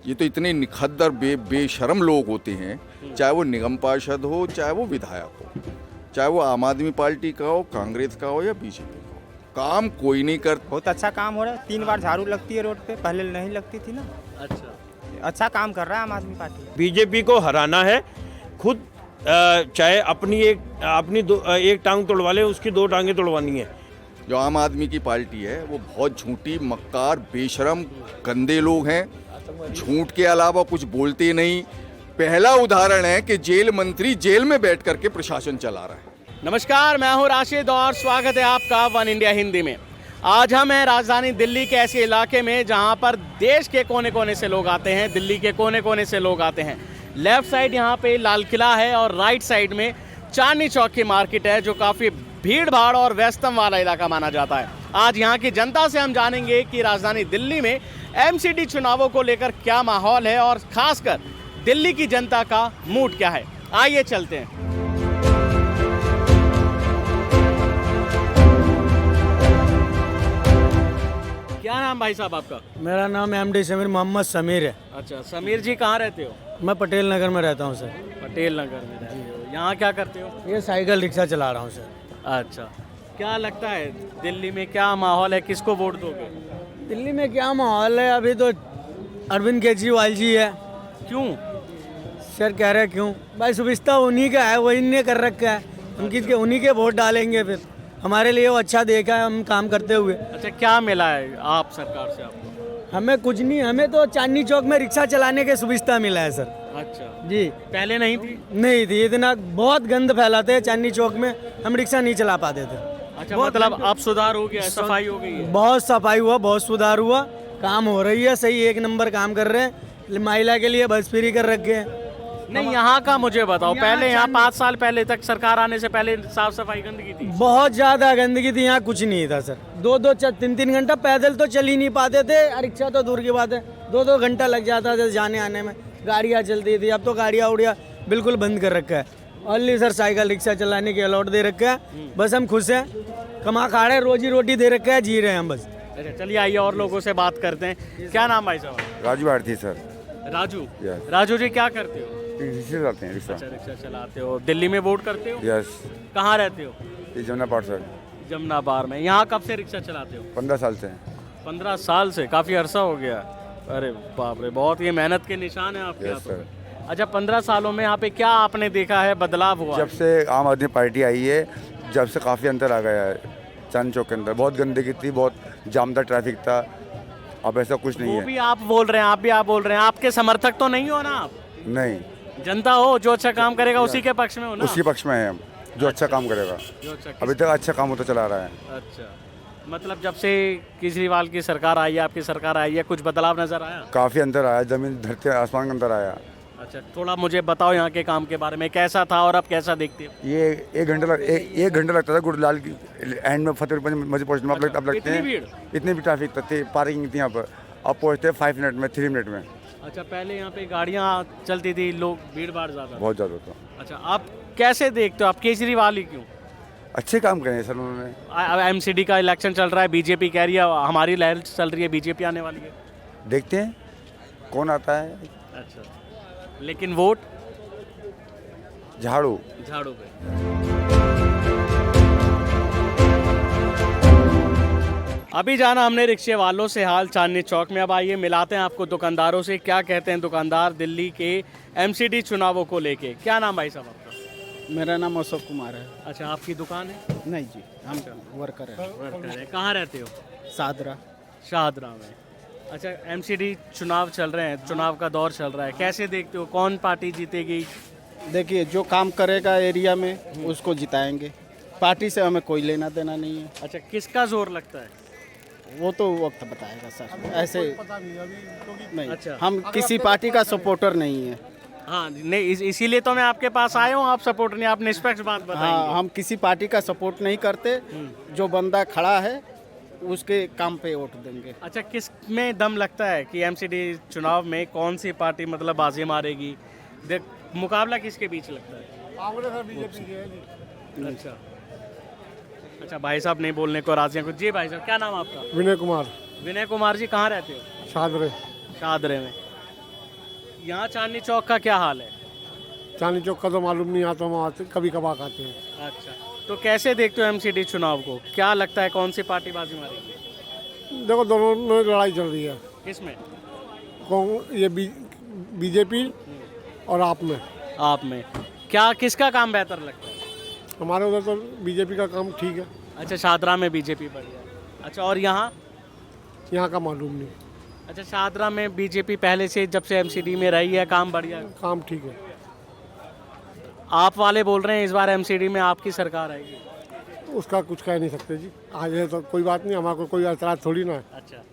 ये तो इतने निखद्दर बेशरम लोग होते हैं, चाहे वो निगम पार्षद हो, चाहे वो विधायक हो, चाहे वो आम आदमी पार्टी का हो, कांग्रेस का हो या बीजेपी का हो, काम कोई नहीं करता। बहुत अच्छा काम हो रहा है। 3 बार झाड़ू लगती है रोड पे, पहले नहीं लगती थी ना। अच्छा काम कर रहा है आम आदमी पार्टी। बीजेपी को हराना है। खुद चाहे एक टांग तोड़वा ले, उसकी 2 टांगें तोड़वानी है। जो आम आदमी की पार्टी है वो बहुत झूठी, मक्कार, बेशरम, गंदे लोग हैं। झूठ के अलावा कुछ बोलते नहीं। पहला उदाहरण है कि जेल मंत्री जेल में बैठ करके प्रशासन चला रहा है। नमस्कार, मैं हूं राशिद और स्वागत है आपका वन इंडिया हिंदी में। आज हम हैं राजधानी दिल्ली के ऐसे इलाके में जहां पर देश के कोने कोने से लोग आते हैं, दिल्ली के कोने कोने से लोग आते हैं। लेफ्ट साइड यहाँ पे लाल किला है और राइट साइड में चांदनी चौक की मार्केट है, जो काफ़ी भीड़ भाड़ और व्यस्तम वाला इलाका माना जाता है। आज यहाँ की जनता से हम जानेंगे कि राजधानी दिल्ली में एमसीडी चुनावों को लेकर क्या माहौल है और खासकर दिल्ली की जनता का मूड क्या है। आइए चलते हैं। क्या नाम भाई साहब आपका? मेरा नाम एमडी समीर मोहम्मद समीर है। अच्छा, समीर जी कहाँ रहते हो? मैं पटेल नगर में रहता हूँ सर। पटेल नगर में रहते हो। यहाँ क्या करते हो? ये साइकिल रिक्शा चला रहा हूँ सर। अच्छा, क्या लगता है दिल्ली में क्या माहौल है, किसको वोट दोगे? दिल्ली में क्या माहौल है? अभी तो अरविंद केजरीवाल जी है। क्यों? सर कह रहे हैं क्यों? भाई सुविधा उन्हीं का है, वही ने कर रखा है। हम किसके उन्हीं के वोट डालेंगे। फिर हमारे लिए वो अच्छा देखा है हम काम करते हुए। अच्छा, क्या मिला है आप सरकार से आपको? हमें कुछ नहीं, हमें तो चांदनी चौक में रिक्शा चलाने के सुविधा मिला है सर। अच्छा जी, पहले नहीं थी? नहीं थी। इतना बहुत गंद फैलाते हैं चांदनी चौक में, हम रिक्शा नहीं चला पाते थे। अच्छा, मतलब अब सुधार हो गया है, सफाई हो गई है? बहुत सफाई हुआ, बहुत सुधार हुआ, काम हो रही है सही, 1 नंबर काम कर रहे हैं। महिला के लिए बस फ्री कर रखे हैं। नहीं, यहाँ का मुझे बताओ। पहले यहाँ 5 साल पहले तक सरकार आने से पहले साफ सफाई गंदगी थी? बहुत ज्यादा गंदगी थी, यहाँ कुछ नहीं था सर। 2-3 घंटा पैदल तो चल ही नहीं पाते थे, रिक्शा तो दूर की बात है। 2 घंटा लग जाता था जाने आने में, गाड़ियाँ चलती थी। अब तो गाड़ियाँ उड़िया बिल्कुल बंद कर रखा है। ओनली सर साइकिल रिक्शा चलाने की अलॉट दे रखा है। बस हम खुश हैं, कमा खा रहे, रोजी रोटी दे रखा है, जी रहे हैं हम बस। अच्छा, चलिए आइए और लोगों से बात करते हैं। क्या नाम भाई साहब? राजू भारती सर। राजू। Yes. राजू जी क्या करते हो? रिक्शा चलाते हैं, रिक्शा। अच्छा, रिक्शा चलाते हो। दिल्ली में वोट करते हो? यस। कहाँ रहते हो? ये जमुना पार्ट सर। जमुना बार में। यहाँ कब से रिक्शा चलाते हो? 15 साल से। 15 साल से? काफ़ी अरसा हो गया। अरे बाप रे, बहुत ये मेहनत के निशान है आपके यस हाथों सर। में। अच्छा, 15 सालों में यहाँ पे क्या आपने देखा है, बदलाव हुआ? जब से आम आदमी पार्टी आई है, जब से काफ़ी अंतर आ गया है। चांदनी चौक के अंदर बहुत गंदगी थी, बहुत जाम था, ट्रैफिक था। अब ऐसा कुछ नहीं वो है। भी आप बोल रहे हैं, आप भी आप बोल रहे हैं। आपके समर्थक तो नहीं हो ना आप? नहीं, जनता हो, जो अच्छा काम करेगा उसी के पक्ष में हो ना? उसके पक्ष में है हम, जो अच्छा काम करेगा। जो अच्छा अभी तक अच्छा काम होता चला रहा है। अच्छा, मतलब जब से केजरीवाल की सरकार आई है, आपकी सरकार आई है, कुछ बदलाव नजर आया? काफ़ी अंतर आया, ज़मीन धरती आसमान का अंतर आया। अच्छा, थोड़ा मुझे बताओ यहाँ के काम के बारे में, कैसा था और अब कैसा देखते हो? ये एक घंटा लगता था गुरुलाल की एंड में फतेहपुर मस्जिद पहुँचने में। अब लगते इतनी हैं भीड़? इतनी भी ट्रैफिक थी, पार्किंग थी यहाँ पर। अब पहुँचते हैं 5 मिनट में, 3 मिनट में। अच्छा, पहले यहाँ पे गाड़ियाँ चलती थी, लोग भीड़ भाड़ ज़्यादा? बहुत ज़्यादा होता। अच्छा, आप कैसे देखते हो? आप केजरीवाल ही क्यों? अच्छे काम करे सर उन्होंने। एमसीडी का इलेक्शन चल रहा है, बीजेपी कह रही है, हमारी लहर चल रही है, बीजेपी आने वाली है। देखते हैं कौन आता है। अच्छा, लेकिन वोट झाड़ू झाड़ू पे। अभी जाना हमने रिक्शे वालों से हाल चांदनी चौक में। अब आइए मिलाते हैं आपको दुकानदारों से, क्या कहते हैं दुकानदार दिल्ली के एमसीडी चुनावों को लेके। क्या नाम भाई साहब आपका? मेरा नाम अशोक कुमार है। अच्छा, आपकी दुकान है? नहीं जी, हम वर्कर है। वर्कर है। कहाँ रहते हो? सादरा। शाहदरा में। अच्छा, एमसीडी चुनाव चल रहे हैं, चुनाव का दौर चल रहा है, कैसे देखते हो, कौन पार्टी जीतेगी? देखिए, जो काम करेगा एरिया में उसको जिताएंगे। पार्टी से हमें कोई लेना देना नहीं है। अच्छा, किसका जोर लगता है? वो तो वक्त बताएगा सर, ऐसे नहीं। अच्छा। हम किसी पार्टी का सपोर्टर नहीं है। हाँ, नहीं, इसीलिए तो मैं आपके पास आया हूँ। आप सपोर्ट नहीं, आप निष्पक्ष बात बताएंगे। हाँ, हम किसी पार्टी का सपोर्ट नहीं करते। जो बंदा खड़ा है उसके काम पे वोट देंगे। अच्छा, किस में दम लगता है कि एमसीडी चुनाव में कौन सी पार्टी मतलब बाजी मारेगी? देख, मुकाबला किसके बीच लगता है? कांग्रेस और बीजेपी की है जी। अच्छा अच्छा, भाई साहब नहीं बोलने को राजी हैं कुछ। जी भाई साहब, क्या नाम आपका? विनय कुमार। विनय कुमार जी, कहाँ रहते हो? शादरे। शादरे में। यहाँ चांदनी चौक का क्या हाल है? चांदनी चौक का तो मालूम नहीं आता, वहाँ आते कभी कभार आते हैं। अच्छा, तो कैसे देखते हो एमसीडी चुनाव को? क्या लगता है कौन सी पार्टी बाजी मारेगी? देखो दोनों में लड़ाई चल रही है, किसमें? ये बीजेपी और आप में। आप में क्या किसका काम बेहतर लगता है? हमारे उधर तो बीजेपी का काम ठीक है, अच्छा, शादरा में बीजेपी बढ़िया है। अच्छा, और यहाँ? यहाँ का मालूम नहीं। अच्छा, शादरा में बीजेपी पहले से जब से एमसीडी में रही है, काम बढ़िया है। काम ठीक है। आप वाले बोल रहे हैं इस बार एमसीडी में आपकी सरकार आएगी। उसका कुछ कह नहीं सकते जी, आज है तो कोई बात नहीं, हमारे को कोई एतराज थोड़ी ना है। अच्छा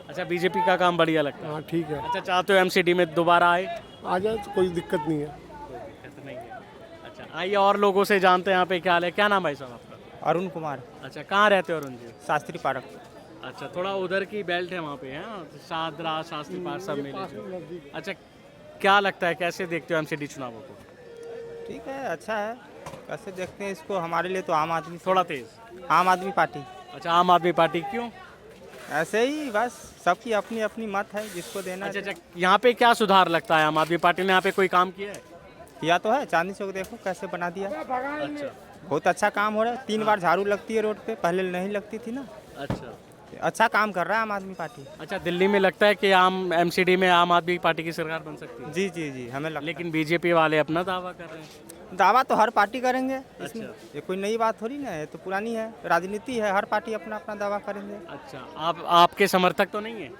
अच्छा, बीजेपी का काम बढ़िया लगता है। हाँ ठीक है, अच्छा, चाहते हो एमसीडी में दोबारा आए? आ जाए तो कोई दिक्कत नहीं है। दिक्कत नहीं है। अच्छा, आइए और लोगों से जानते हैं यहाँ पे क्या हाल है। क्या नाम भाई साहब आपका? अरुण कुमार, अच्छा, कहाँ रहते हो अरुण जी? शास्त्री पार्क। अच्छा, थोड़ा उधर की बेल्ट है वहाँ पे, है शादरा शास्त्री पार्क सब मिले। अच्छा, क्या लगता है कैसे देखते हो एमसीडी चुनावों को? ठीक है, अच्छा है। कैसे देखते हैं इसको? हमारे लिए तो आम आदमी, थोड़ा तेज। आम आदमी पार्टी। अच्छा, आम आदमी पार्टी क्यों? ऐसे ही बस, सबकी अपनी अपनी मत है, जिसको देना अच्छा है। अच्छा, यहाँ पे क्या सुधार लगता है? आम आदमी पार्टी ने यहाँ पे कोई काम किया है? किया तो है, चांदनी चौक देखो कैसे बना दिया। अच्छा बहुत अच्छा काम हो रहा है। 3 बार झाड़ू लगती है रोड पे, पहले नहीं लगती थी ना। अच्छा अच्छा काम कर रहा है आम आदमी पार्टी। अच्छा, दिल्ली में लगता है कि आम एमसीडी में आम आदमी पार्टी की सरकार बन सकती है, जी जी जी, हमें लगता लेकिन बीजेपी वाले अपना दावा कर रहे हैं। है। दावा तो हर पार्टी करेंगे इसमें, अच्छा। ये कोई नई बात थोड़ी ना है, तो पुरानी है, राजनीति है, हर पार्टी अपना अपना दावा करेंगे। अच्छा, आप आपके समर्थक तो नहीं है?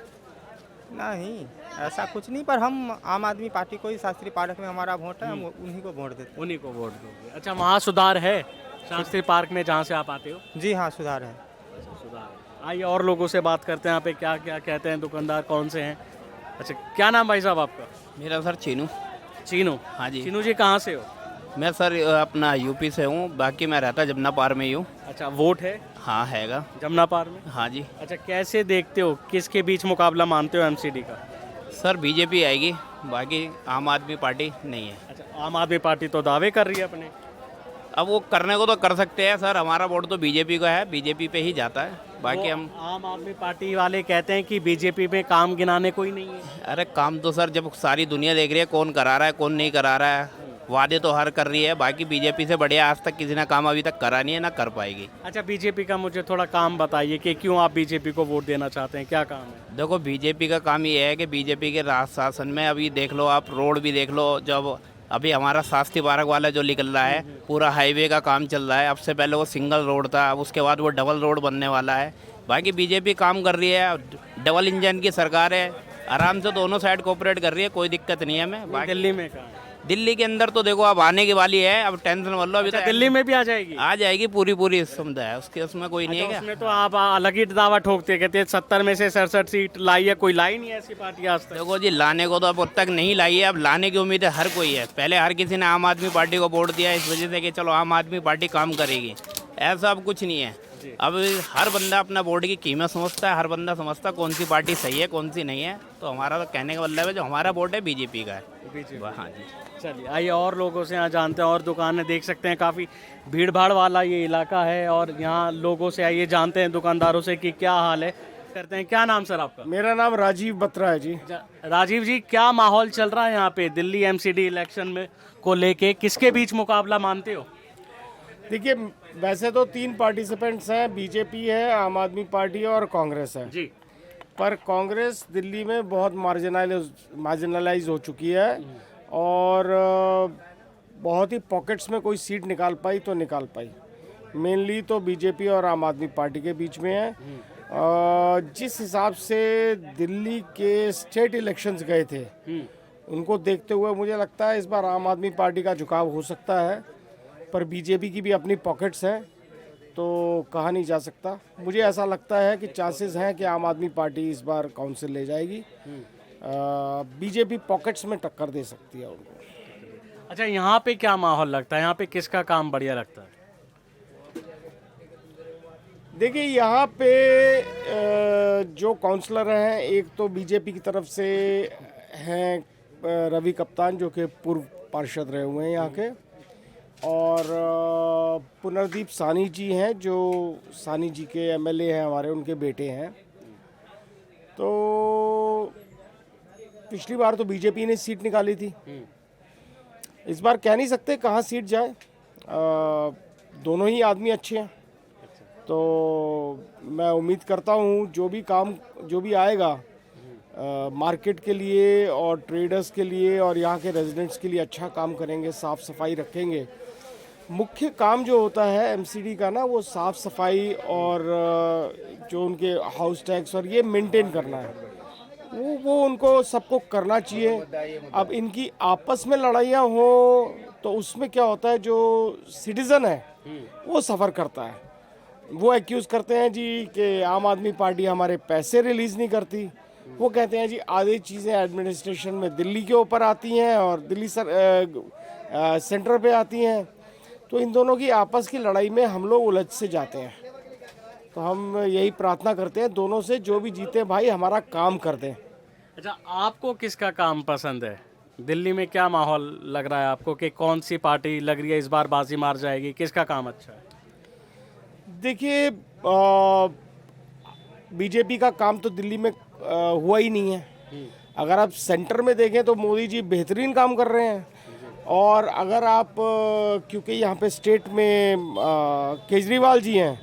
नहीं, ऐसा कुछ नहीं, पर हम आम आदमी पार्टी को ही, शास्त्री पार्क में हमारा वोट है, हम उन्हीं को वोट देते उन्हीं को वोट दोगे? अच्छा, वहाँ सुधार है शास्त्री पार्क में जहाँ से आप आते हो? हैं। जी हाँ, सुधार है। अच्छा, सुधार है। आइए और लोगों से बात करते हैं यहाँ पे क्या क्या कहते हैं, दुकानदार कौन से हैं। अच्छा, क्या नाम भाई साहब आपका? मेरा सर चीनू। चीनू? हाँ जी। चीनू जी कहाँ से हो? मैं सर अपना यूपी से हूँ, बाकी मैं रहता जमुना पार में ही हूँ। अच्छा, वोट है हाँ हैगा। जमुना पार में? हाँ जी। अच्छा, कैसे देखते हो, किसके बीच मुकाबला मानते हो एमसीडी का? सर बीजेपी आएगी, बाकी आम आदमी पार्टी नहीं है। अच्छा, आम आदमी पार्टी तो दावे कर रही है अपने। अब वो करने को तो कर सकते हैं सर, हमारा वोट तो बीजेपी का है, बीजेपी पे ही जाता है, बाकी वो हम। आम आदमी पार्टी वाले कहते हैं कि बीजेपी में काम गिनाने कोई नहीं है। अरे काम तो सर जब सारी दुनिया देख रही है कौन करा रहा है कौन नहीं करा रहा है, वादे तो हर कर रही है, बाकी बीजेपी से बढ़िया आज तक किसी ने काम अभी तक करा नहीं है, ना कर पाएगी। अच्छा, बीजेपी का मुझे थोड़ा काम बताइए कि क्यों आप बीजेपी को वोट देना चाहते हैं, क्या काम है? देखो बीजेपी का काम ये है कि बीजेपी के राज शासन में अभी देख लो, आप रोड भी देख लो, जब अभी हमारा शास्त्री पार्क वाला जो निकल रहा है पूरा हाईवे का काम चल रहा है, अब से पहले वो सिंगल रोड था, अब उसके बाद वो डबल रोड बनने वाला है। बाकी बीजेपी काम कर रही है, डबल इंजन की सरकार है, आराम से दोनों साइड कोऑपरेट कर रही है, कोई दिक्कत नहीं है हमें। बाकी दिल्ली में कहाँ है? दिल्ली के अंदर तो देखो अब आने की वाली है, अब टेंशन मत लो, अभी अच्छा, तो दिल्ली में भी आ जाएगी? आ जाएगी पूरी सुविधा है उसके, उसमें कोई नहीं है क्या? उसमें तो आप अलग ही दावा ठोकते हैं, कहते हैं 70 में से 67 सीट लाई है, कोई लाई नहीं है ऐसी पार्टी आज तक। देखो जी लाने को तो अब तक नहीं लाई है, अब लाने की उम्मीद है हर कोई है। पहले हर किसी ने आम आदमी पार्टी को वोट दिया इस वजह से कि चलो आम आदमी पार्टी काम करेगी, ऐसा अब कुछ नहीं है। अब हर बंदा अपना वोट की कीमत समझता है, हर बंदा समझता है कौन सी पार्टी सही है कौन सी नहीं है, तो हमारा तो कहने का मतलब है जो हमारा वोट है बीजेपी का है। हाँ जी। चलिए आइए और लोगों से यहाँ जानते हैं, और दुकानें देख सकते हैं, काफ़ी भीड़ भाड़ वाला ये इलाका है, और यहाँ लोगों से आइए जानते हैं दुकानदारों से कि क्या हाल है करते हैं। क्या नाम सर आपका? मेरा नाम राजीव बत्रा है जी। राजीव जी, क्या माहौल चल रहा है यहाँ पे दिल्ली एमसीडी इलेक्शन में को लेके, किसके बीच मुकाबला मानते हो? देखिए वैसे तो 3 पार्टिसिपेंट्स हैं, बीजेपी है, आम आदमी पार्टी है और कांग्रेस है जी। पर कांग्रेस दिल्ली में बहुत मार्जिनलाइज हो चुकी है और बहुत ही पॉकेट्स में कोई सीट निकाल पाई तो निकाल पाई। मेनली तो बीजेपी और आम आदमी पार्टी के बीच में है। जिस हिसाब से दिल्ली के स्टेट इलेक्शंस गए थे उनको देखते हुए मुझे लगता है इस बार आम आदमी पार्टी का झुकाव हो सकता है, पर बीजेपी की भी अपनी पॉकेट्स हैं तो कहा नहीं जा सकता। मुझे ऐसा लगता है कि चांसेस हैं कि आम आदमी पार्टी इस बार काउंसिल ले जाएगी, बीजेपी पॉकेट्स में टक्कर दे सकती है उनको। अच्छा, यहाँ पे क्या माहौल लगता है, यहाँ पे किसका काम बढ़िया लगता है? देखिए यहाँ पे जो काउंसलर हैं, एक तो बीजेपी की तरफ से हैं रवि कप्तान जो कि पूर्व पार्षद रहे हुए हैं यहाँ के, और पुनर्दीप सानी जी हैं जो सानी जी के एमएलए हैं हमारे, उनके बेटे हैं। तो पिछली बार तो बीजेपी ने सीट निकाली थी, इस बार कह नहीं सकते कहाँ सीट जाए। दोनों ही आदमी अच्छे हैं, तो मैं उम्मीद करता हूँ जो भी आएगा मार्केट के लिए और ट्रेडर्स के लिए और यहाँ के रेजिडेंट्स के लिए अच्छा काम करेंगे, साफ़ सफाई रखेंगे। मुख्य काम जो होता है एमसीडी का ना, वो साफ़ सफाई और जो उनके हाउस टैक्स और ये मेंटेन करना है, वो उनको सबको करना चाहिए। अब इनकी आपस में लड़ाइयाँ हो तो उसमें क्या होता है, जो सिटीज़न है वो सफ़र करता है। वो एक्यूज़ करते हैं जी कि आम आदमी पार्टी हमारे पैसे रिलीज़ नहीं करती। वो कहते हैं जी आधी चीज़ें एडमिनिस्ट्रेशन में दिल्ली के ऊपर आती हैं और दिल्ली सेंटर पे आती हैं। तो इन दोनों की आपस की लड़ाई में हम लोग उलझ से जाते हैं। तो हम यही प्रार्थना करते हैं दोनों से, जो भी जीते भाई हमारा काम कर दें। अच्छा, आपको किसका काम पसंद है? दिल्ली में क्या माहौल लग रहा है आपको कि कौन सी पार्टी लग रही है इस बार बाजी मार जाएगी? किसका काम अच्छा है? देखिए, बीजेपी का काम तो दिल्ली में हुआ ही नहीं है। अगर आप सेंटर में देखें तो मोदी जी बेहतरीन काम कर रहे हैं, और अगर आप क्योंकि यहाँ पे स्टेट में केजरीवाल जी हैं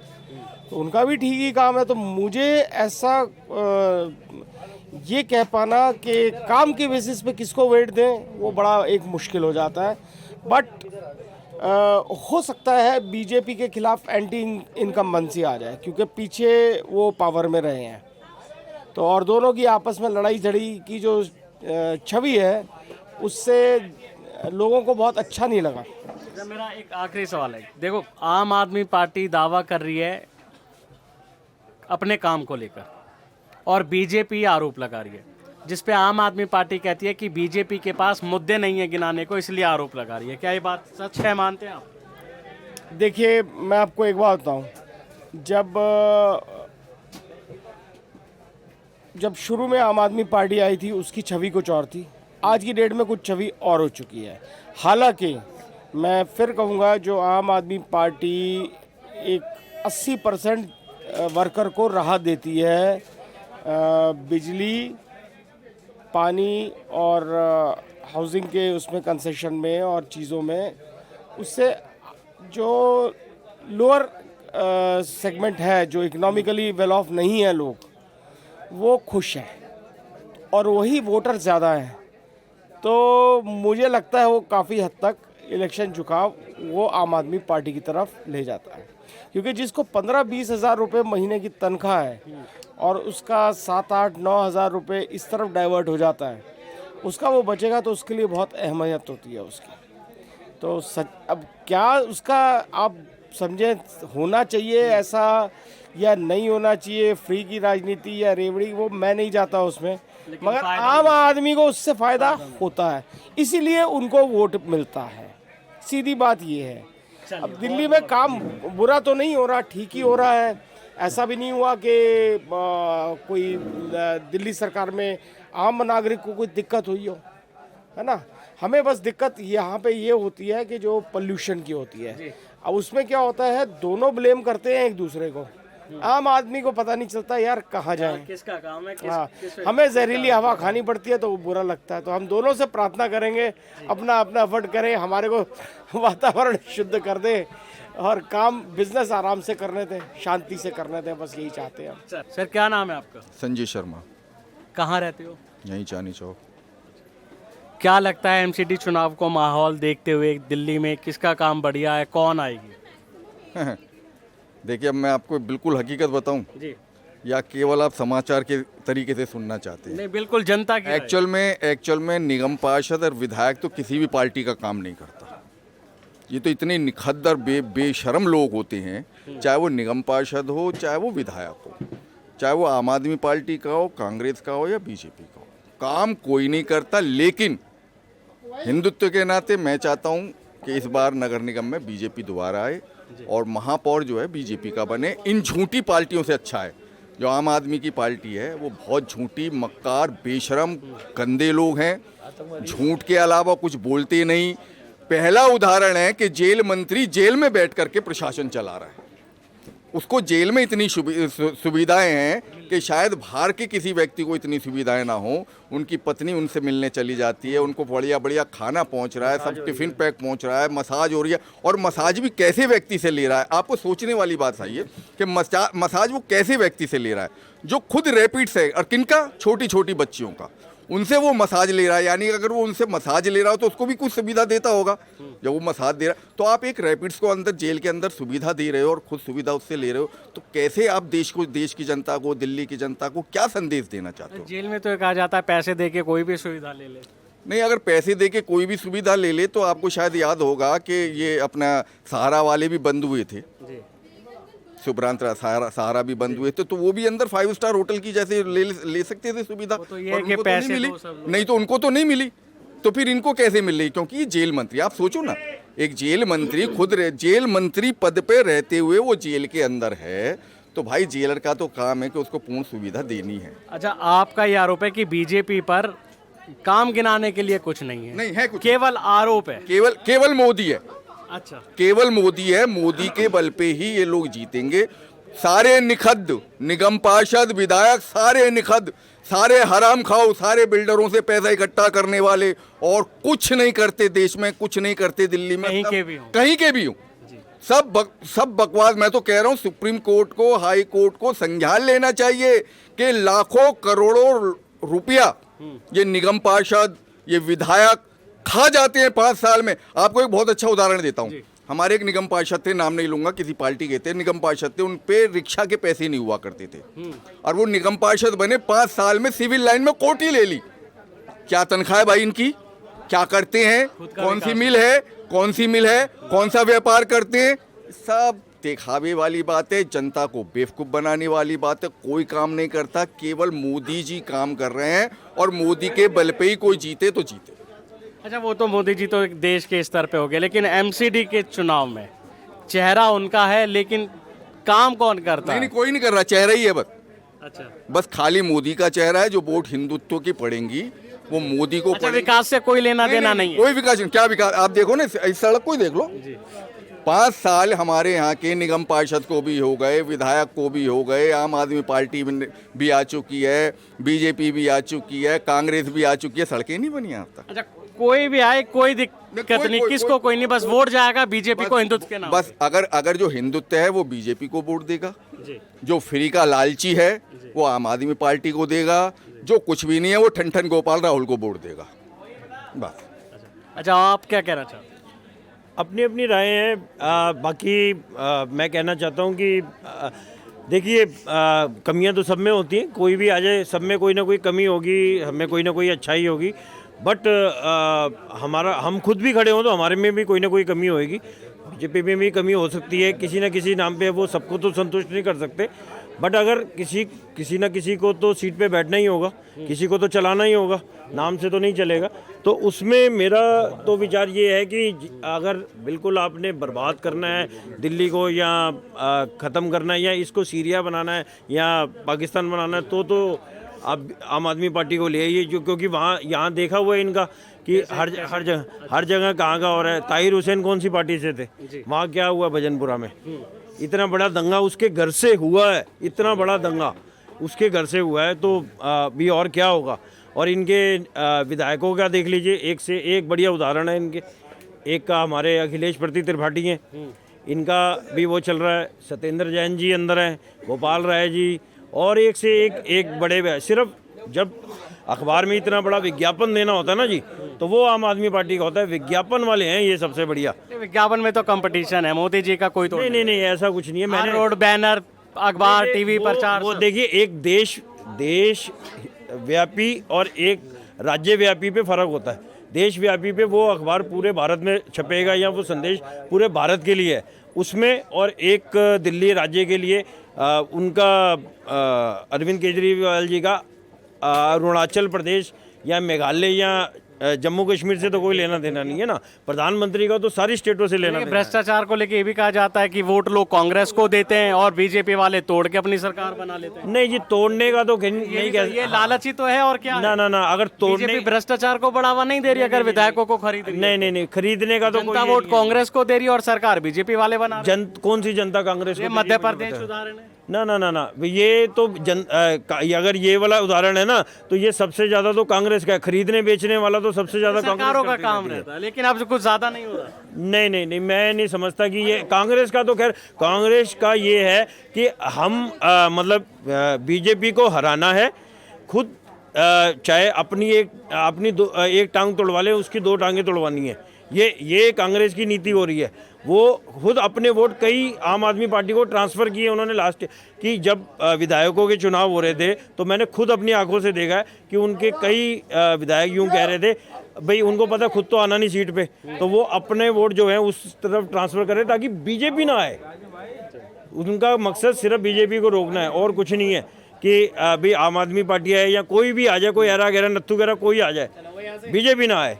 तो उनका भी ठीक ही काम है। तो मुझे ऐसा ये कह पाना कि काम के बेसिस पे किसको वेट दें वो बड़ा एक मुश्किल हो जाता है। बट हो सकता है बीजेपी के खिलाफ एंटी इनकम्बेंसी आ जाए, क्योंकि पीछे वो पावर में रहे हैं। तो और दोनों की आपस में लड़ाई झड़ी की जो छवि है उससे लोगों को बहुत अच्छा नहीं लगा। मेरा एक आखिरी सवाल है, देखो आम आदमी पार्टी दावा कर रही है अपने काम को लेकर और बीजेपी आरोप लगा रही है, जिस पे आम आदमी पार्टी कहती है कि बीजेपी के पास मुद्दे नहीं है गिनाने को, इसलिए आरोप लगा रही है। क्या ये बात सच है, मानते हैं आप? देखिए, मैं आपको एक बात बताऊं, जब शुरू में आम आदमी पार्टी आई थी उसकी छवि कुछ और थी, आज की डेट में कुछ छवि और हो चुकी है। हालांकि मैं फिर कहूँगा जो आम आदमी पार्टी एक 80% वर्कर को राहत देती है बिजली, पानी और हाउसिंग के उसमें कंसेशन में और चीज़ों में, उससे जो लोअर सेगमेंट है, जो इकोनॉमिकली वेल ऑफ नहीं है लोग, वो खुश हैं और वही वोटर ज़्यादा हैं। तो मुझे लगता है वो काफ़ी हद तक इलेक्शन झुकाव वो आम आदमी पार्टी की तरफ ले जाता है, क्योंकि जिसको 15-20 हज़ार रुपये महीने की तनख्वाह है और उसका 7-8-9 हज़ार रुपये इस तरफ डाइवर्ट हो जाता है, उसका वो बचेगा तो उसके लिए बहुत अहमियत होती है उसकी। तो अब क्या उसका आप समझे होना चाहिए ऐसा या नहीं होना चाहिए, फ्री की राजनीति या रेवड़ी, वो मैं नहीं जाता उसमें, मगर आम आदमी को उससे फ़ायदा होता है, इसीलिए उनको वोट मिलता है। सीधी बात ये है। अब दिल्ली में काम बुरा तो नहीं हो रहा, ठीक ही हो रहा है। ऐसा भी नहीं हुआ कि कोई दिल्ली सरकार में आम नागरिक को कोई दिक्कत हुई हो, है ना। हमें बस दिक्कत यहाँ पे ये होती है कि जो पोल्यूशन की होती है। अब उसमें क्या होता है, दोनों ब्लेम करते हैं एक दूसरे को, आम आदमी को पता नहीं चलता यार कहाँ जाए, किसका काम है, हमें जहरीली हवा खानी पड़ती है तो वो बुरा लगता है। तो हम दोनों से प्रार्थना करेंगे अपना अपना एफर्ट करें, हमारे को वातावरण शुद्ध कर दे और काम बिजनेस आराम से करने दें, शांति से करने दें, बस यही चाहते हैं हम। सर क्या नाम है आपका? संजय शर्मा, कहाँ रहते हो? यहीं चांदनी चौक। क्या लगता है एमसीडी चुनाव को माहौल देखते हुए दिल्ली में किसका काम बढ़िया है, कौन आएगी? देखिए, अब मैं आपको बिल्कुल हकीकत बताऊं जी, या केवल आप समाचार के तरीके से सुनना चाहते हैं? नहीं, बिल्कुल जनता की एक्चुअल में निगम पार्षद और विधायक तो किसी भी पार्टी का काम नहीं करता। ये तो इतने निखद्दर बेशरम लोग होते हैं, चाहे वो निगम पार्षद हो, चाहे वो विधायक हो, चाहे वो आम आदमी पार्टी का हो, कांग्रेस का हो या बीजेपी का हो, काम कोई नहीं करता। लेकिन हिंदुत्व के नाते मैं चाहता हूँ कि इस बार नगर निगम में बीजेपी दोबारा आए और महापौर जो है बीजेपी का बने। इन झूठी पार्टियों से अच्छा है जो आम आदमी की पार्टी है, वो बहुत झूठी, मक्कार, बेशरम, गंदे लोग हैं। झूठ के अलावा कुछ बोलते नहीं। पहला उदाहरण है कि जेल मंत्री जेल में बैठ करके प्रशासन चला रहा है। उसको जेल में इतनी सुविधाएं हैं कि शायद बाहर के किसी व्यक्ति को इतनी सुविधाएं ना हो। उनकी पत्नी उनसे मिलने चली जाती है, उनको बढ़िया बढ़िया खाना पहुंच रहा है, सब टिफिन पैक पहुंच रहा है, मसाज हो रही है। और मसाज भी कैसे व्यक्ति से ले रहा है, आपको सोचने वाली बात सही है कि मसाज वो कैसे व्यक्ति से ले रहा है, जो खुद रैपिड से, और किनका, छोटी छोटी बच्चियों का, उनसे वो मसाज ले रहा है। यानी अगर वो उनसे मसाज ले रहा हो तो उसको भी कुछ सुविधा देता होगा जब वो मसाज दे रहा है। तो आप एक रैपिड्स को अंदर जेल के अंदर सुविधा दे रहे हो और खुद सुविधा उससे ले रहे हो, तो कैसे आप देश की जनता को, दिल्ली की जनता को क्या संदेश देना चाहते हो? जेल में तो कहा जाता है पैसे दे के कोई भी सुविधा ले ले। नहीं, अगर पैसे दे के कोई भी सुविधा ले ले तो आपको शायद याद होगा कि ये अपना सहारा वाले भी बंद हुए थे, सुब्रांत सहारा भी बंद हुए थे, तो वो भी अंदर 5 स्टार होटल की जैसे ले सकते थे सुविधा। तो ये और कि उनको तो पैसे नहीं मिली, दो सब। नहीं तो उनको तो नहीं मिली, तो फिर इनको कैसे मिल रही? क्योंकि ये जेल मंत्री, आप सोचो ना, एक जेल मंत्री खुद जेल मंत्री पद पे रहते हुए वो जेल के अंदर है, तो भाई जेलर का तो काम है कि उसको पूर्ण सुविधा देनी है। अच्छा, आपका ये आरोप है कि बीजेपी पर काम गिनाने के लिए कुछ नहीं है? नहीं है कुछ, केवल आरोप है। केवल मोदी है। अच्छा, केवल मोदी है, मोदी के बल पे ही ये लोग जीतेंगे। सारे निखद निगम पार्षद विधायक, सारे निखद, सारे हराम खाओ, सारे बिल्डरों से पैसा इकट्ठा करने वाले, और कुछ नहीं करते देश में, कुछ नहीं करते दिल्ली में, कहीं के भी हों। कहीं के भी हो, सब बकवास। मैं तो कह रहा हूँ सुप्रीम कोर्ट को, हाई कोर्ट को संज्ञान लेना चाहिए कि लाखों करोड़ों रुपया ये निगम पार्षद, ये विधायक खा जाते हैं 5 साल में। आपको एक बहुत अच्छा उदाहरण देता हूँ। हमारे एक निगम पार्षद थे, नाम नहीं लूंगा, किसी पार्टी के थे, निगम पार्षद थे, उन पे रिक्शा के पैसे नहीं हुआ करते थे, और वो निगम पार्षद बने, 5 साल में सिविल लाइन में कोटी ले ली। क्या तनख्वाह है भाई इनकी, क्या करते हैं, कौन सी मिल है, कौन सा व्यापार करते हैं, सब दिखावे वाली बात है, जनता को बेवकूफ़ बनाने वाली बात है। कोई काम नहीं करता, केवल मोदी जी काम कर रहे हैं, और मोदी के बल पे ही कोई जीते तो जीते। अच्छा, वो तो मोदी जी तो एक देश के स्तर पे हो गए, लेकिन एमसीडी के चुनाव में चेहरा उनका है, लेकिन काम कौन करता है? नहीं, कोई नहीं कर रहा, चेहरा ही है बस। अच्छा, बस खाली मोदी का चेहरा है। जो वोट हिंदुत्व की पड़ेंगी वो मोदी को अच्छा, पड़ेंगी। विकास से कोई लेना देना नहीं है? कोई विकास नहीं। क्या विकास? आप देखो ना, इस सड़क को ही देख लो। 5 साल हमारे यहाँ के निगम पार्षद को भी हो गए, विधायक को भी हो गए, आम आदमी पार्टी भी आ चुकी है, बीजेपी भी आ चुकी है, कांग्रेस भी आ चुकी है, सड़कें नहीं बनी यहाँ तक। अच्छा, कोई भी आए कोई दिक्कत नहीं, किसको कोई नहीं, बस वोट जाएगा बीजेपी को हिंदुत्व के नाम। बस अगर जो हिंदुत्व है वो बीजेपी को वोट देगा, जो फ्री का लालची है वो आम आदमी पार्टी को देगा, जो कुछ भी नहीं है वो ठन गोपाल राहुल को वोट देगा, बस। अच्छा, आप क्या कहना चाहते हैं? अपनी अपनी राय है। बाकी मैं कहना चाहता हूँ कि देखिए, कमियां तो सब में होती हैं, कोई भी आ जाए, सब में कोई ना कोई कमी होगी, हमें कोई ना कोई अच्छाई होगी, बट हम खुद भी खड़े हों तो हमारे में भी कोई ना कोई कमी होएगी। बीजेपी में भी कमी हो सकती है किसी ना किसी नाम पे, वो सबको तो संतुष्ट नहीं कर सकते, बट अगर किसी ना किसी को तो सीट पे बैठना ही होगा, किसी को तो चलाना ही होगा, नाम से तो नहीं चलेगा। तो उसमें मेरा तो विचार ये है कि अगर बिल्कुल आपने बर्बाद करना है दिल्ली को, या ख़त्म करना है, या इसको सीरिया बनाना है, या पाकिस्तान बनाना है, तो आप आम आदमी पार्टी को ले आइए, क्योंकि वहाँ यहाँ देखा हुआ है इनका कि हर जगह कहाँ का हो रहा है। ताहिर हुसैन कौन सी पार्टी से थे, वहाँ क्या हुआ भजनपुरा में, इतना बड़ा दंगा उसके घर से हुआ है, इतना बड़ा दंगा उसके घर से हुआ है, तो भी और क्या होगा। और इनके विधायकों का देख लीजिए, एक से एक बढ़िया उदाहरण है इनके। एक का हमारे अखिलेश प्रति त्रिपाठी हैं, इनका भी वो चल रहा है, सत्येंद्र जैन जी अंदर हैं, गोपाल राय जी, और एक से एक बड़े। सिर्फ जब अखबार में इतना बड़ा विज्ञापन देना होता है ना जी, तो वो आम आदमी पार्टी का होता है। विज्ञापन वाले हैं ये सबसे बढ़िया। विज्ञापन में तो कंपटीशन है, मोदी जी का कोई तो नहीं, ऐसा कुछ नहीं है। मैंने रोड बैनर, अखबार, टीवी प्रचार, वो देखिए, एक देश व्यापी और एक राज्य व्यापी पे फर्क होता है। देश व्यापी पे वो अखबार पूरे भारत में छपेगा, या वो संदेश पूरे भारत के लिए है उसमें, और एक दिल्ली राज्य के लिए उनका अरविंद केजरीवाल जी का अरुणाचल प्रदेश या मेघालय या जम्मू कश्मीर से तो कोई लेना देना नहीं है ना, प्रधानमंत्री का तो सारी स्टेटों से लेना देना है। भ्रष्टाचार को लेके ये भी कहा जाता है कि वोट लोग कांग्रेस को देते हैं और बीजेपी वाले तोड़ के अपनी सरकार बना लेते हैं। नहीं जी, तोड़ने का तो नहीं कह, ये लालची तो है और क्या है? ना ना ना, अगर तोड़ने बीजेपी भ्रष्टाचार को बढ़ावा नहीं दे रही अगर विधायकों को खरीद रही है। नहीं नहीं नहीं, खरीदने का तो जनता कोई वोट कांग्रेस को दे रही है और सरकार बीजेपी वाले बना रहे हैं। कौन सी जनता कांग्रेस ये को? मध्य प्रदेश उदाहरण है। ना ना ना ना, ये तो अगर ये वाला उदाहरण है ना, तो ये सबसे ज्यादा तो कांग्रेस का है। खरीदने बेचने वाला तो सबसे ज्यादा सरकारों का कांग्रेस काम रहता है, लेकिन अब कुछ ज्यादा नहीं हो रहा। नहीं नहीं नहीं, मैं नहीं समझता कि ये कांग्रेस का, तो खैर कांग्रेस का ये है कि हम मतलब बीजेपी को हराना है, खुद चाहे अपनी एक टांग तोड़वा ले, उसकी दो टांगें तोड़वानी है। ये कांग्रेस की नीति हो रही है। वो खुद अपने वोट कई आम आदमी पार्टी को ट्रांसफ़र किए उन्होंने। लास्ट कि जब विधायकों के चुनाव हो रहे थे तो मैंने खुद अपनी आंखों से देखा है कि उनके कई विधायक यूँ कह रहे थे, भाई उनको पता खुद तो आना नहीं सीट पे, तो वो अपने वोट जो है उस तरफ ट्रांसफ़र करें ताकि बीजेपी ना आए। उनका मकसद सिर्फ बीजेपी को रोकना है और कुछ नहीं है कि भाई आम आदमी पार्टी है या कोई भी आ जाए, कोई हरा गहरा नत्थू गहरा कोई आ जाए, बीजेपी ना आए।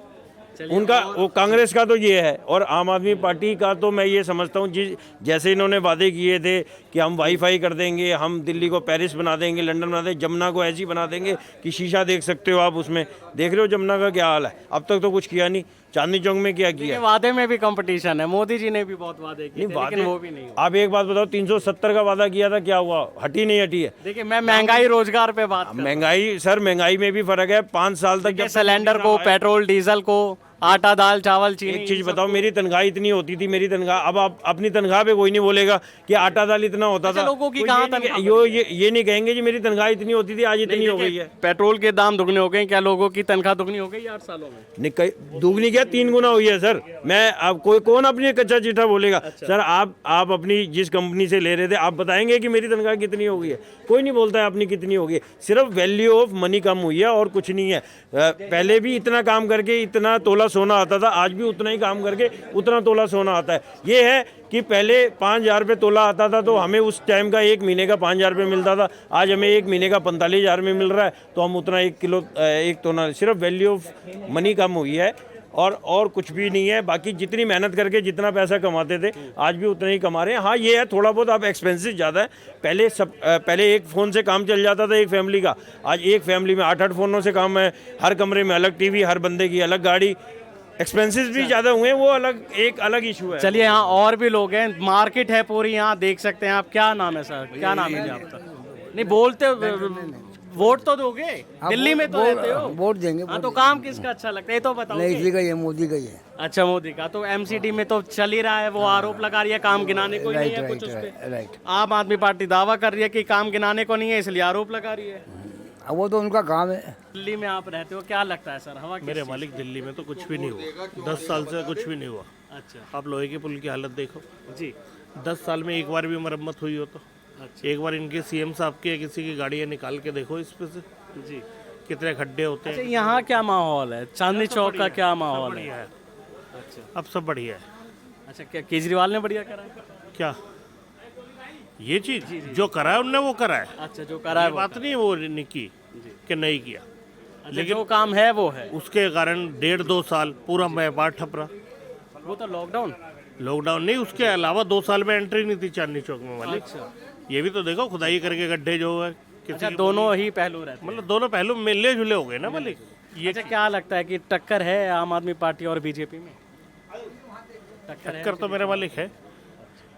उनका वो कांग्रेस का तो ये है। और आम आदमी पार्टी का तो मैं ये समझता हूँ जैसे इन्होंने वादे किए थे कि हम वाईफाई कर देंगे, हम दिल्ली को पेरिस बना देंगे, लंदन बना देंगे, जमुना को ऐसी बना देंगे कि शीशा देख सकते हो आप उसमें। देख रहे हो जमुना का क्या हाल है, अब तक तो कुछ किया नहीं। चांदनी चौक में क्या किया? वादे में भी कंपटीशन है, मोदी जी ने भी बहुत वादे किए थे, लेकिन वो भी नहीं। आप एक बात बताओ, 370 का वादा किया था, क्या हुआ? हटी नहीं हटी है। देखिए मैं महंगाई रोजगार पे बात कर रहा हूं। महंगाई सर, महंगाई में भी फर्क है। 5 साल तक जब सिलेंडर को, पेट्रोल डीजल को, आटा दाल चावल चीनी, एक चीज बताओ, मेरी तनख्वाह इतनी होती थी, मेरी तनख्वाह, अब आप अपनी तनख्वाह पे कोई नहीं बोलेगा कि आटा दाल इतना होता था। लोगों की कोई कहाँ ये नहीं कहेंगे जी मेरी तनख्वाह इतनी होती थी, आज इतनी हो गई है। पेट्रोल के दाम दुगने हो गए, क्या लोगों की तनख्वाह दुगनी हो गई 8 सालों में? दुगनी क्या, 3 गुना हुई है सर। मैं अब कौन अपनी कच्चा चिट्ठा बोलेगा? सर आप अपनी जिस कंपनी से ले रहे थे, आप बताएंगे कि मेरी तनख्वाह कितनी हो गई है? कोई नहीं बोलता है अपनी कितनी हो गई है। सिर्फ वैल्यू ऑफ मनी कम हुई है और कुछ नहीं है। पहले भी इतना काम करके इतना तोला सोना आता था, आज भी उतना ही काम करके उतना तोला सोना आता है। ये है कि पहले 5,000 रुपये तोला आता था तो हमें उस टाइम का 1 महीने का 5,000 रुपये मिलता था, आज हमें 1 महीने का 45,000 में मिल रहा है, तो हम उतना 1 किलो 1 तोला, सिर्फ वैल्यू ऑफ मनी कम हुई है और कुछ भी नहीं है। बाकी जितनी मेहनत करके जितना पैसा कमाते थे आज भी उतना ही कमा रहे हैं। हाँ ये है थोड़ा बहुत अब एक्सपेंसिव ज़्यादा है। पहले एक फ़ोन से काम चल जाता था एक फैमिली का, आज एक फैमिली में 8-8 फ़ोनों से काम है, हर कमरे में अलग टीवी, हर बंदे की अलग गाड़ी। एक्सपेंसेस भी ज़्यादा हुए हैं, वो एक अलग इशू है। चलिए यहाँ और भी लोग हैं, मार्केट है पूरी, यहाँ देख सकते हैं आप। क्या नाम है सर, क्या नाम है जी आपका? नहीं बोलते, वोट तो दोगे, दिल्ली में तो रहते हो, वोट देंगे। हाँ तो काम किसका अच्छा लगता है ये तो बताओ। इसी का ही है, मोदी का ही है। अच्छा मोदी का। तो एमसीडी में तो चल ही रहा है, वो आरोप लगा रही है काम गिनाने को ही नहीं है कुछ उस पे। राइट। आम आदमी पार्टी दावा कर रही है कि काम गिनाने को नहीं है, इसलिए आरोप लगा रही है। अब वो तो उनका काम है। दिल्ली में आप रहते हो, क्या लगता है सर हवा? मेरे मालिक दिल्ली में तो कुछ भी नहीं हुआ, 10 साल से कुछ भी नहीं हुआ। अच्छा आप लोहे के पुल की हालत देखो जी, 10 साल में एक बार भी मरम्मत हुई हो तो? एक बार इनके सीएम साहब की किसी की गाड़ियाँ निकाल के देखो इस पे से जी कितने खड्डे होते अच्छा हैं। यहाँ क्या माहौल है, चांदनी चौक का क्या माहौल है? अच्छा अब सब बढ़िया है। अच्छा क्या केजरीवाल ने बढ़िया करा है? क्या ये चीज जो करा है उनने वो करा है। अच्छा जो करा है ये बात नहीं वो नहीं की कि नहीं किया, लेकिन जो काम है वो है। उसके कारण 1.5-2 साल पूरा व्यापार ठप रहा। वो तो लॉकडाउन नहीं, उसके अलावा 2 साल में एंट्री नहीं थी चांदनी चौक में मालिक। ये भी तो देखो, खुदाई करके गड्ढे जो है अच्छा दोनों ही पहलू रहते हैं, मतलब दोनों पहलू मिले जुले हो गए ना मालिक। ये अच्छा क्या लगता है कि टक्कर है आम आदमी पार्टी और बीजेपी में? टक्कर तो मेरे मालिक है,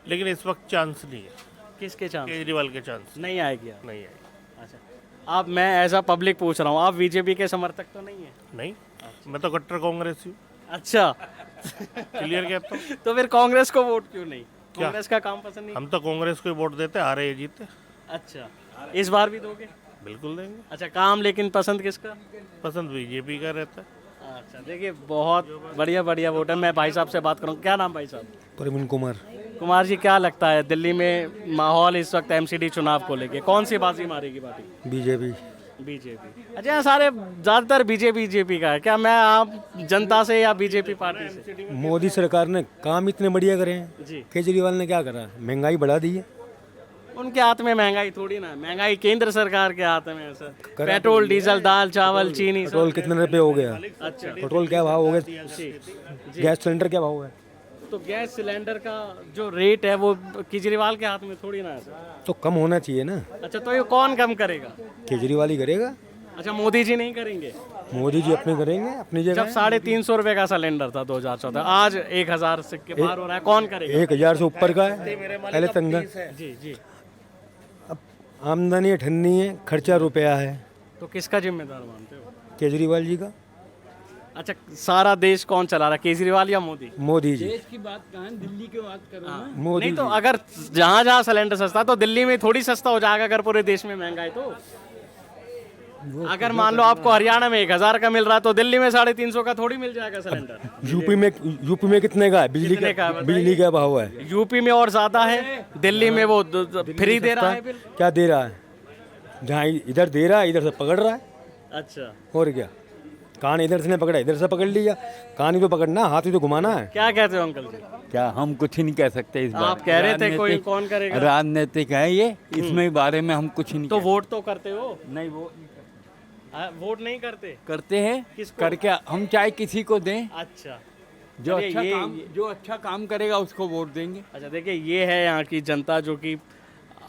लेकिन इस वक्त चांस नहीं है। किसके चांस? केजरीवाल के चांस नहीं आएगी नहीं आएगी। अच्छा आप, मैं ऐसा पब्लिक पूछ रहा हूँ, आप बीजेपी के समर्थक तो नहीं है? नहीं, मैं तो कट्टर कांग्रेसी हूँ। अच्छा क्लियर कहता हूँ। तो फिर कांग्रेस को वोट क्यों नहीं? कांग्रेस का काम पसंद नहीं? हम तो कांग्रेस को वोट देते, हारे या जीते। अच्छा इस बार भी दोगे? बिल्कुल देंगे। अच्छा काम लेकिन पसंद किसका? पसंद बीजेपी का रहता है। अच्छा देखिए बहुत बढ़िया वोट है। मैं भाई साहब से बात करूँ, क्या नाम भाई साहब? प्रवीण कुमार जी क्या लगता है दिल्ली में माहौल इस वक्त एमसीडी चुनाव को लेके, कौन सी बाजी मारेगी पार्टी? बीजेपी। अच्छा यहाँ सारे ज़्यादातर बीजेपी का है, क्या मैं आप जनता से या बीजेपी पार्टी से? मोदी सरकार ने काम इतने बढ़िया करे हैं जी। केजरीवाल ने क्या करा? महंगाई बढ़ा दी है। उनके हाथ में महंगाई थोड़ी ना है, महंगाई केंद्र सरकार के हाथ में है सर। पेट्रोल, डीजल, दाल, चावल, चीनी, पेट्रोल कितने रुपए हो गया? अच्छा, पेट्रोल क्या भाव हो गया? गैस सिलेंडर क्या भाव है? तो गैस सिलेंडर का जो रेट है वो केजरीवाल के हाथ में थोड़ी ना है सर। तो कम होना चाहिए ना। अच्छा, तो ये कौन कम करेगा? केजरीवाल ही करेगा। अच्छा, मोदी जी नहीं करेंगे? मोदी जी अपने करेंगे अपनी जगह। जब 350 रुपए का सिलेंडर था 2014, आज 1000 से के पार हो रहा है, कौन करेगा? 1000 से ऊपर का है पहले तंगा। जी जी। अब आमदनी ठन्नी है, खर्चा रुपया है। तो किसका जिम्मेदार मानते हो? केजरीवाल जी का। अच्छा, सारा देश कौन चला रहा है, केजरीवाल या मोदी? मोदी जी। देश की बात कहाँ, दिल्ली की बात करो ना। मोदी नहीं तो जी। अगर जहाँ जहाँ सिलेंडर सस्ता तो दिल्ली में थोड़ी सस्ता हो जाएगा अगर पूरे देश में महंगा है तो। अगर मान लो आपको हरियाणा में 1000 का मिल रहा है तो दिल्ली में 350 का थोड़ी मिल जाएगा सिलेंडर। यूपी में कितने का है? कितने का है बताइए? बिजली का भाव है यूपी में और ज्यादा है, दिल्ली में वो फ्री दे रहा है बिल। क्या दे रहा है? जहाँ इधर दे रहा है इधर से पकड़ रहा है। अच्छा, और क्या, कान इधर से नहीं पकड़ा इधर से पकड़ लिया। कान ही तो पकड़ना, हाथ ही तो घुमाना है। क्या कहते हो अंकल जी? क्या हम कुछ नहीं कह सकते इस बारे आप कह रहे थे कोई कौन करेगा? राजनीतिक है ये, इसमें बारे में हम कुछ नहीं तो वोट तो करते हो? नहीं वो वोट नहीं करते? करते हैं। किसको? करके हम चाहे किसी को दें, अच्छा, जो चलिए, अच्छा काम करेगा उसको वोट देंगे। अच्छा देखिए, ये है यहाँ की जनता जो कि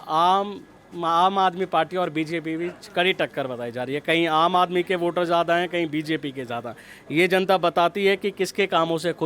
आम आदमी पार्टी और बीजेपी बीच कड़ी टक्कर बताई जा रही है। कहीं आम आदमी के वोटर ज़्यादा हैं, कहीं बीजेपी के ज़्यादा। ये जनता बताती है कि किसके कामों से खुश